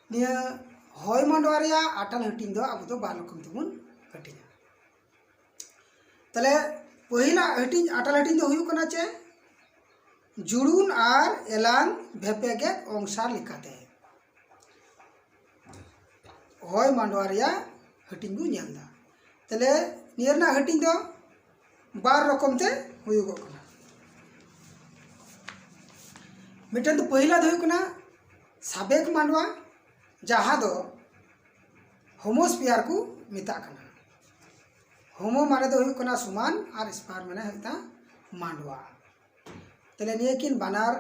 निया हॉय मांडवा रे आटल हटिंग दो अब तो बार रकम तबन हटिंग तले पहिला हटिंग आटल हटिंग दो हुयु कना चे जुड़ून और एलांग भेपेगे अंसार लिखाते हॉय मांडवा रे हटिंग बु नेलदा तले नियरना हटिंग दो बार रकम ते हुयुगो कना मिटन तो पहिला दो हुयु कना साबेक मांडवा जहाँ दो होमोस्फियर को मिता कना होमो माने दो हुयु कना सुमान और स्फियर माने होता मांडवा तले नियकिन बानार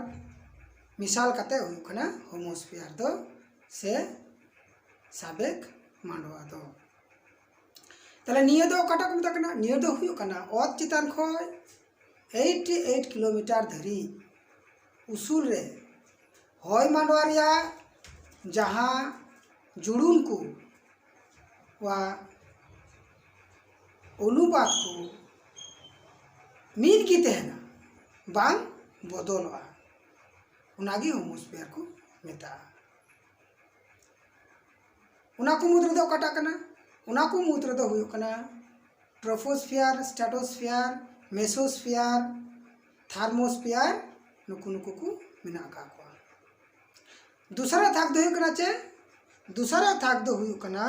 मिसाल कते हुयु कना होमोस्फियर दो से साबेक मांडवा दो तले निय दो कटा को मिता कना निय दो हुयु कना ओत चितान खोय 88 किलोमीटर धरी उसूल रे हॉय मांडवा रिया जहाँ जुड़ून को वा अनुपात को मीद की तहना बांग बदलवा उनागी होमोस्फियर को मेता उनाको मुद्र दो कटा कना उनाको मुद्र दो हुयु कना ट्रोपोस्फियर स्ट्रेटोस्फियर मेसोस्फियर थर्मोस्फियर नुकु नुकु को मिना का दूसरा थाक दो हुयु कना चे दूसरा थाक दो हुयु कना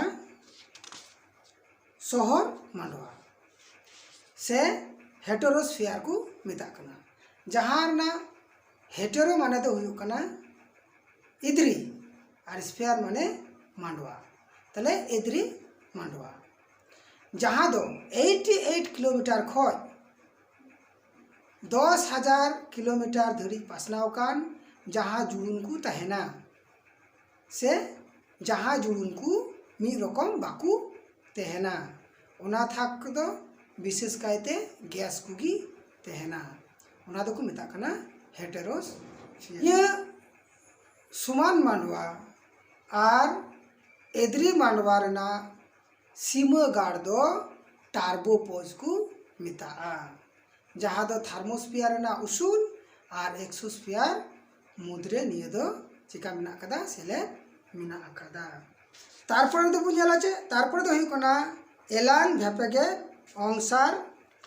शहर मांडवा से हेटेरोस्फियर को मिता कना जहाँ ना हेटेरो माने दो हुयु कना इद्री और स्फियर माने मांडवा तले इद्री मांडवा जहाँ दो 88 किलोमीटर खोज 10,000 किलोमीटर धरी पासनाव कान जहाँ जुड़ून को तहना से जहाँ जुड़ून को मी रकम बाकू तहना उना थाक दो विशेष कायते गैस कुगी तहना उना दो को मिता कना हेटेरोस्फियर ये सुमान मांडवा और एद्री मांडवा रेना सीमा गाड़ दो टार्बोपोज को मिता जहाँ दो थर्मोस्फियर रेना उसूल और एक्सोस्फियर मुद्रे निये दो चिका मिना कदा सेले मिना कदा तारपर दो बुझला चे तारपर दो हुयु कना एलान भेपेगे अंसार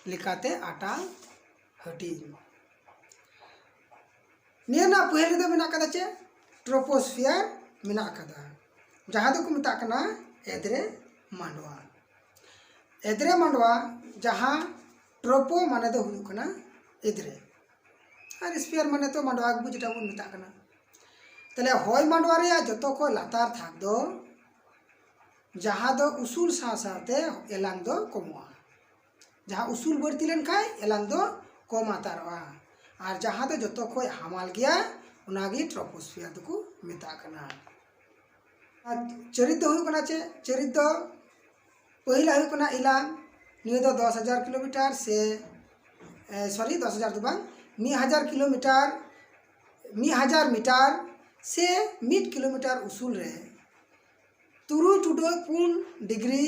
लिखाते आटा हटी नियना पहले दो मिना कदा चे ट्रोपोस्फियर मिना कदा जहाँ दो को मिता कना एद्रे मांडवा जहाँ ट्रोपो माने दो हुयु कना एद्रे और स्फियर माने तो मांडवा को जेटा बन मिता कना तले हॉय मांडवा रे जतो को लातार थाक दो जहाँ दो उसूल साथे एलांग दो कमवा जहाँ उसूल बढ़ती लेन खाय एलांग दो कम आतारवा और जहाँ दो जतो को हामाल गया उनागी ट्रोपोस्फियर को मिता कना चरित हुयु कना चे चरित दो पहिला हुयु कना इलांग निये दो 10,000 किलोमीटर से सॉरी 10,000 दो बांग 1,000 किलोमीटर 1,000 मीटर से 1 किलोमीटर उसूल रे 3.4 डिग्री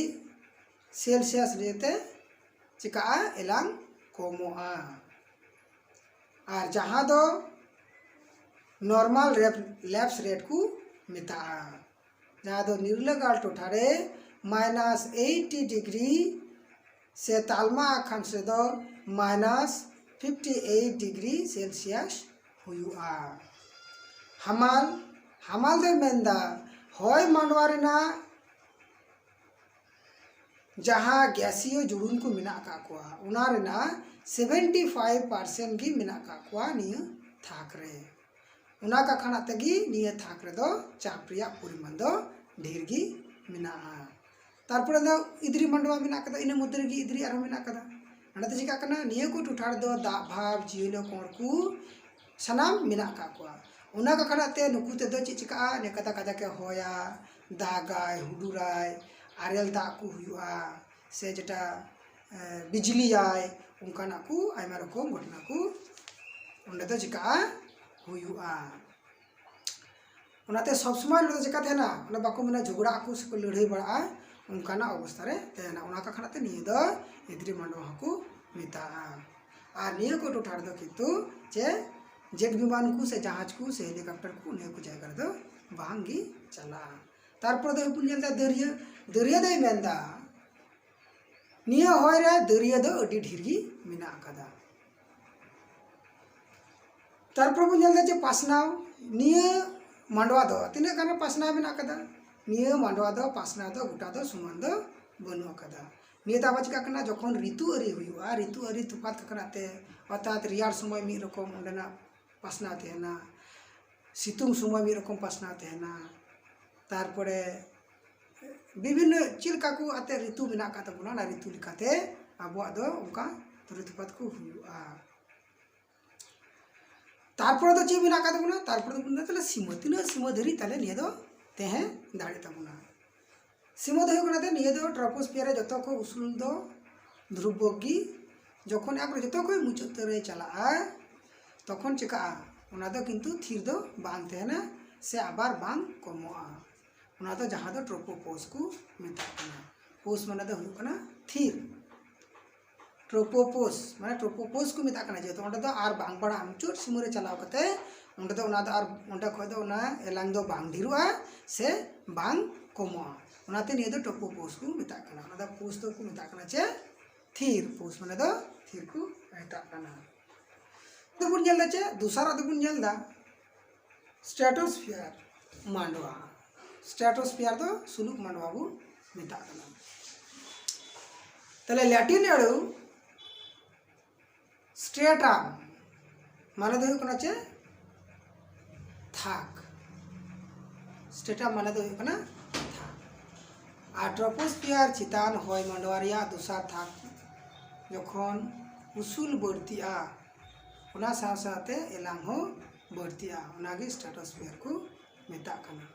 सेल्सियस रेते चिका एलांग कोमोआ और जहाँ दो नॉर्मल लैप्स रेट को मिता जहाँ दो निर्लगाल टोठारे -80 डिग्री से तालमा आखान से दो -58 डिग्री सेल्सियस हुआ हमाल दे मेंदा हॉय मांडवा रेना जहाँ गैसीय जुड़ून को मिना का कुआ उना रेना 75% की मिना का कुआ निय थाक रे उना का खाना तगी निय थाक रे दो चाप रिया परिमाण दो ढेर गी मिना तारपर दो इद्री मांडवा मिना कदा इन मुद्रे गी इद्री आरो मिना कदा अनते चिका कना निय को टुठार दो दा भाव जियो कोर को सनाम मिना का कुआ उना का खाना ते नुकु ते दो चिका ने कदा कदा के होया दागाय हुडुराय आरेल दा को हुआ से जेटा बिजली आय उनकाना को आयमा रकम घटना को उन्हें तो चिका हुआ उनाते सब समय चिका तेना बाको मना झगड़ा को से लड़ाई बड़ा उनकाना अवस्था रे तेना उना का खाना ते निये दो इद्री मांडवा को मिता और निये को टोठार दो किंतु जे जेट विमान को से जहाज को से हेलीकॉप्टर को ने को जायगा दो बांगी चला तारपर दो बन नेलदा दरिया दरिया दोय मेनदा निया होय रे दरिया दो अडी ढेर गी मेना आकादा तारपर बन नेलदा जे पासनाव निया मांडवा दो तिना गान पासनाव मेना आकादा निया मांडवा दो पासनाव दो गोटा दो समान दो बनु आकादा निया दाबा चिका कना जखन ऋतु अरी हुआ ऋतु अरी तुफात कनाते अर्थात रियार समय मी रकम ओंडेना पासनाव तेहना सितुंग समय मी रकम पासनाव तेहना तारपरे विभिन्न चिलका को आते ऋतु मेना का तबना ना ऋतु लिखाते आबो दो उनका ऋतुपात को हुआ तारपर दो ची मेना का तबना तारपर दो तले सीमा तिना सीमा धरी तले निया दो तेहे दाड़े तबना सीमा दो कनाते निया दो ट्रोपोस्फियर जतो को उसूल दो ध्रुवबगी जखन एक जतो को मुचाद रे चला तखन चिका ओना दो किंतु थीर दो बांग तेहना से आबार बांग कमोआ ओना दो जहां दो ट्रोपोपोज को मेता कना पोज माने दो हुयु कना थीर ट्रोपोपोज माने ट्रोपोपोज को मेता कना जेतो ओंडे दो आर बांग बड़ा मुचुर सिमुरे चलाव कते ओंडे दो ओना दो आर ओंडे खय दो ओना एलांग दो बांग ढिरुआ से बांग कमोआ ओनाते निये दो ट्रोपोपोज को मेता कना ओना दो पोज दो को मेता कना चे थीर पोज माने दो थीर को मेता कना तो बुन जेलदा चे दूसरा तो बुन जेलदा स्ट्रेटोस्फियर मांडवा स्ट्रेटोस्फियर तो सुलुक मांडवा बु मेता कना तले लैटिन एडु स्ट्रेटा माने दो कना चे थाक स्ट्रेटा माने दो कना थाक आ ट्रोपोस्फियर चितान होय मांडवा रिया दूसरा थाक जखन उसूल बढ़तिया ओना साथ साथे एलांग हो बढ़तिया ओनागे स्ट्रेटोस्फियर को मेता कना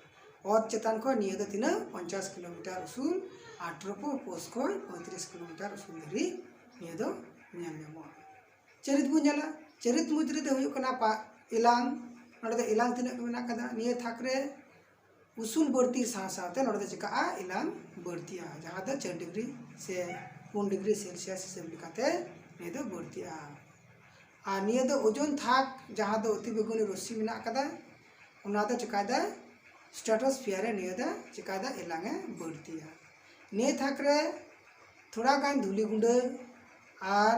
और चेतान को निये दो तिना 50 किलोमीटर उसूल आ ट्रोपोपोज को 35 किलोमीटर उसूल धरी निये दो नेल ᱧᱟᱢᱚᱜᱼᱟ चरित बुन जाला चरित मुद्रे दो हुयु कना पा एलांग नोडे दो एलांग तिना को मेना कदा निये थाकरे उसूल बढ़ती साथ साथे नोडे दो चिका एलांग बढ़तिया जहां दो 4 डिग्री से 4 डिग्री सेल्सियस हिसाब लिखाते निये दो बढ़तिया आ निये दो ओजोन थाक जहां दो अति बेगुनी रश्मि मेना कदा ओना दो चिकादा स्ट्रेटोस्फियर रे निये दो चिकादा एलांगे बढ़तिया निये थाक रे थोड़ा गान धूली गुंडा और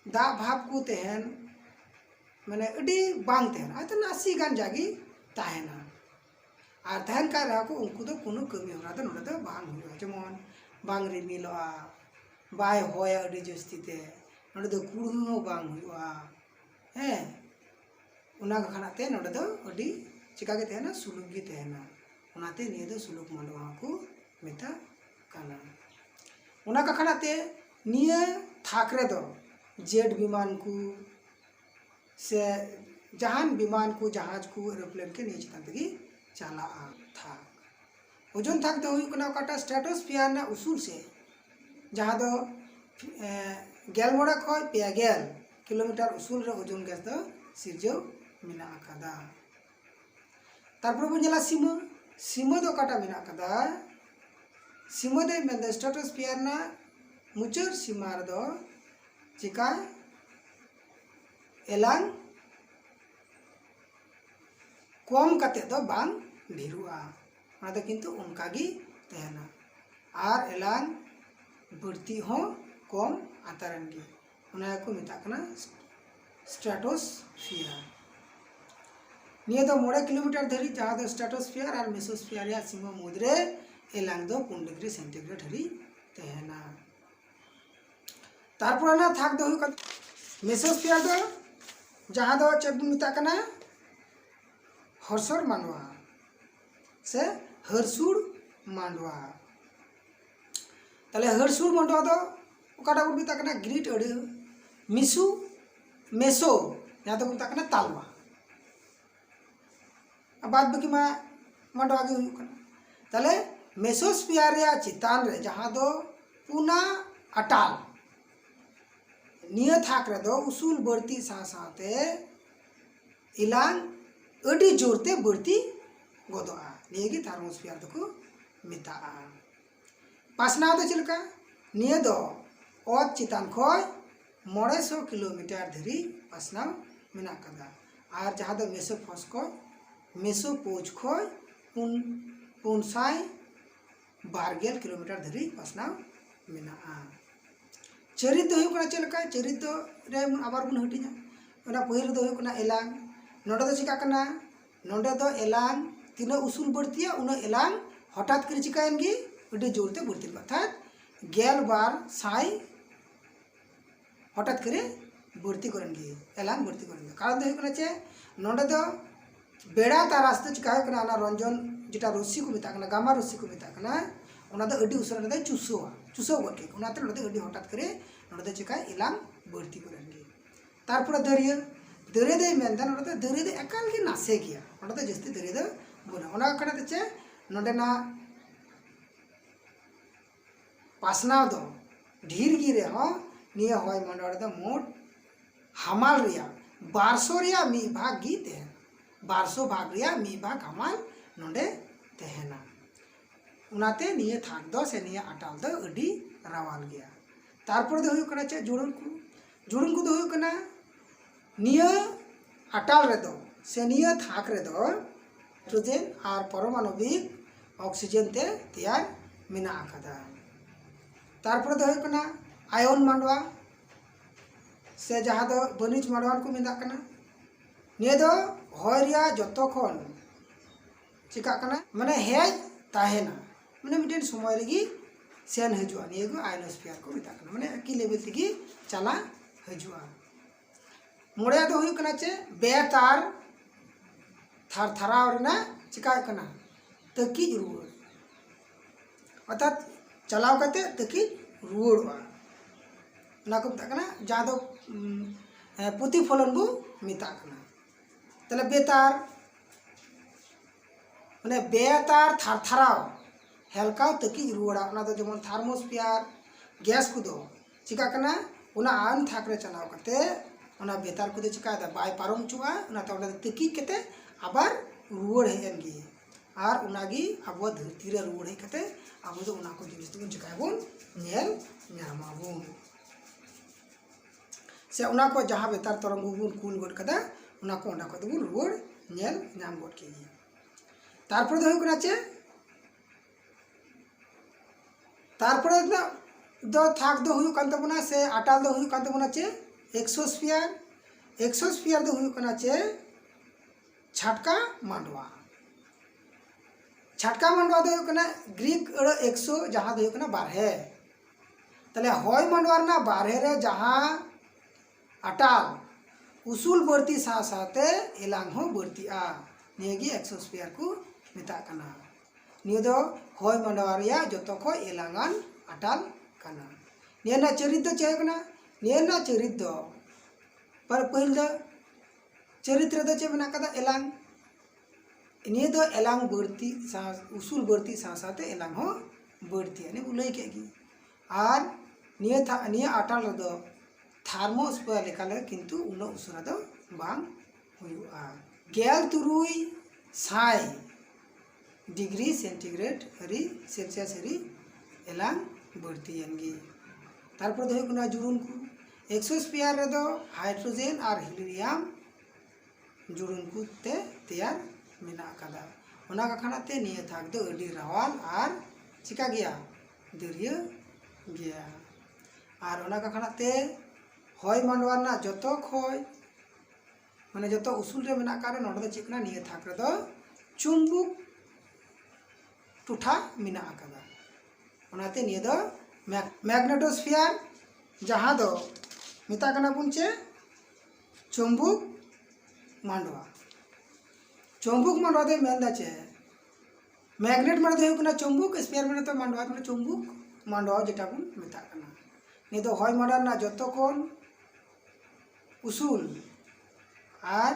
दा भाव को तेहन माने अडी बांग तेहन आते नासी गान जागी ताहेना और तहन का रहा को उनको दो कोनो कमी होरा दो नोडे दो बांग हुआ जेमन बांग रिमिलआ बाय होया अडी जस्तीते नोडे दो कुड़ुनो बांग हुआ हे उना खानाते नोडे दो अडी चिका के तेहना सुलुक गी तेहना ओनाते निये दो सुलुक मांडवा को मेता काना उना का खानाते निये थाकरे दो जेट विमान को से जहान विमान को जहाज को एरोप्लेन के नीचे तक चला था ओजोन थाक दो हुयु कना काटा स्ट्रेटोस्फियर ना उसूल से जहां दो गेल मोड़ा खय पे गेल किलोमीटर उसूल रे ओजोन गैस दो सिरजो मेना आकादा तारपर बन जला सीमा सीमा दो काटा मेना आकादा सीमा दे मेन दो स्ट्रेटोस्फियर ना मुचर सीमा रे दो चिका एलांग कम कते दो बांग ढिरुआ ओना दो किंतु उनका गी तहना और एलांग बढ़ती हो कम आतारन गी ओना को मेता कना स्ट्रेटोस्फियर निये दो 9 किलोमीटर धरी जहां दो स्ट्रेटोस्फियर और मेसोस्फियर या सीमा मुद्रे एलांग दो 5 डिग्री सेंटीग्रेड धरी तहना तारपर ना थाक दो हुयु मेसोस्फियर दो जहां दो चेक मेता कना हरसुर मांडवा से हरसुर मांडवा तले हरसुर मांडवा दो ओकाटा को मेता कना ग्रीट अड़ी मिसु मेसो जहां दो मेता कना तालवा बाद बाकी मा मांडवा गे हुयु कना तले मेसोस्फियर या चितान रे जहां दो पुना अटाल निये थाक रे दो उसूल बढ़ती सा साथे इलांग अडी जोरते बढ़ती गोदोआ निये गी थर्मोस्फियर दो को मेताआ पासनाव दो चिलका निये दो ओत चितान खय 900 किलोमीटर धरी पासनाव मेना कदा और जहां दो मेसोपोज खय 420 किलोमीटर धरी पासनाव मेनाआ। चरित दो हुयुग कना चेलका चरित दो रे आबार बन हटिङा ओना पहिल दो हुयुग कना एलांग नोडे दो चिका कना नोडे दो एलांग तीना उसूल बढ़तिया उना एलांग हठात करे चिकायन गी अडी जोरते बढ़ती अर्थात 1200 हठात करे बढ़ती करेन गी एलांग बढ़ती करेन कारण दो हुयुग कना चे नोडे दो बेड़ा तारास दो चिका हुयुग कना रंजन जेटा रस्सी को मेता कना गामा रस्सी को मेता कना ओना दो अडी उसरा दो चुसो गड के ओनाते नोडे अडी हठात करे नोडे दो चिका एलांग बढ़ती करेन गी तारपरे दरिया दे मेनदा नोडे दो दरिया दो एकाल गे नासे गया नोडे दो जस्ती दरिया दो बना ओना कना दो चे नोडे ना पासनाव दो ढीर गी रे हो निया होय मंडवाड़ दो मोट हमाल रिया 1200 रिया मी भाग गी ते 1200 भाग रिया मी भाग हमाल नोडे तेहना उनाते निया थाक दो से निया अटाल दो अडी रावाल गया तारपर दो हुयुग कना चे जुड़न को दो हुयुग कना निया अटाल रे दो से निया थाक रे दो हाइड्रोजन और परमाणविक ऑक्सीजन ते तैयार मेना आकादा तारपर दो हुयुग कना आयन मांडवा से जहाँ दो बनिज मांडवान को मेना कना निया दो होय रिया जतो खन चिका कना माने हेज ताहेना माने मिटेन समय लगी सेन हजुआ निया गो आयनोस्फीयर को मेता कना माने की लेवल तगी चला हजुआ मोड़े दो हुयुग कना चे बेतार थार थाराव रेना चिका कना तकी रुवाड़ अर्थात चलाव कते तकी रुवाड़वा ना को मेता कना जहाँ दो प्रतिफलन बो मेता कना तले बेतार माने बेतार थार थाराव हेलकाव तकी रुवाड़ा ओना दो जेमन थार्मोस्फीयर गैस को दो चिका कना ओना आन थाकरे चलाव कते ओना बेतार को दो चिका दा बाय पारम चुआ ओना तो ओना तकी कते आबार रुवाड़ हेन गी और उनागी अब धरती रे रुवाड़ हे कते अब दो ओना को जिनिस तो चिकाबोन नेल नामाबोन से ओना को जहाँ बेतार तरंग बोन कुल गड कदा ओना को ओना को दो रुवाड़ नेल नाम गड के तारपर दो हुयुग कना चे तारपर दो थाक दो हुयुग कान तबना से अटाल दो हुयुग कान तबना चे एक्सोस्फीयर दो हुयुग कना चे छटका मांडवा दो हुयुग कना ग्रीक अड़ एक्सो जहाँ दो हुयुग कना बारहे तले होय मांडवा ना बारहे रे जहाँ अटाल उसूल बढ़ती सा साथे एलांग हो बढ़ती आ नियगी एक्सोस्फीयर को मेता कना निय दो होय मांडवा रिया जतो को एलांगान अटाल कना निया ना चरित दो चे कना निया ना चरित दो पर पहिल दो चरित्र दो चे मेना कदा एलांग निया दो एलांग बढ़ती सा उसूल बढ़ती सा साथे एलांग हो बढ़ती यानी उलई केगी और निया अटाल दो थार्मोस्फीयर लेकाले किंतु उनो उसरा दो बांग हुयुआ 1300 डिग्री सेंटीग्रेड हरी सेल्सियस हरी एलांग बढ़ती यानगी तारपर दो हुयुग कना जुड़ुन को एक्सोस्फीयर रे दो हाइड्रोजन और हीलियम जुड़ुन को ते तैयार मेना कदा ओना खानाते निया थाक दो अडी रावाल और चिका गया दरिया गया और ओना खानाते होय मांडवा ना जतो खोय माने जतो उसूल रे मेना कारे नोडे दो चिकना निया थाक रे दो चुंबक टूठा मेना कदा ओनाते निया दो मैग्नेटोस्फीयर जहाँ दो मेता कना बुन चे चुंबक मांडवा दे मेनदा चे मैग्नेट माने दो हुयुग कना चुंबक स्फीयर माने तो मांडवा माने चुंबक मांडवा जेटा बुन मेता कना नि दो होय मांडवा ना जतो कोन उसूल और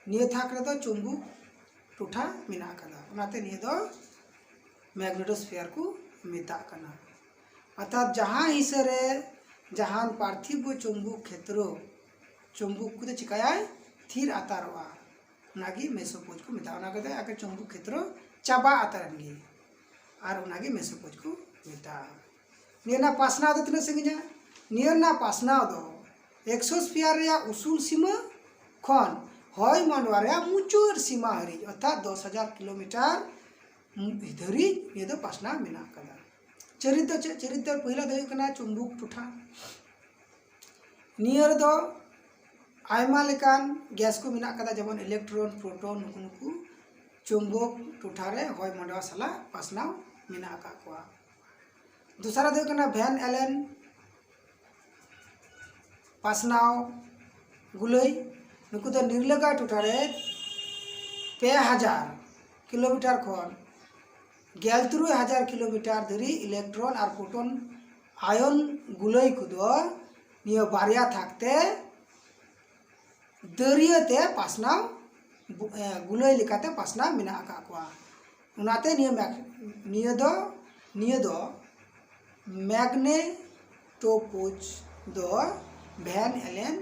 निया थाक रे दो चुंबक टूठा मेना कदा ओनाते निया दो मैग्नेटोस्फीयर को मेता कना अर्थात जहाँ हिस्से रे जहाँ पार्थिव चुंबक क्षेत्र चुंबक को चिकाया थीर आतारवा उनागी मेसोपोज को मेता ओना कदे आके चुंबक क्षेत्र चाबा आतारनगी और उनागी मेसोपोज को मेता नियना पासनाव दो तिना संगिना नियना पासनाव दो एक्सोस्फीयर रे उसूल सीमा खन होय मांडवा रे मुचुर सीमा हरी अर्थात 10,000 किलोमीटर धरी निया दो पासना मेना कदा चरित दो चे चरित दो पहिला दो कना चुंबक टोठा निया दो आयमा लेकान गैस को मेना कदा जेमन इलेक्ट्रॉन प्रोटॉन नुकु चुंबक टोठा रे होय मंडवा साला पासना मेना का कोआ दूसरा दो कना वैन एलेन पासनाव गुलई नुकु दो निर्लगा टोठा रे 2000 किलोमीटर खन 13,000 किलोमीटर धरी इलेक्ट्रॉन और प्रोटॉन आयन गुलई को निया बारिया थाकते दरियाते पासनाव गुलई लेकाते पासना मेना का कोआ उनाते निया दो मैग्नेटोपुंज दो वैन एलेन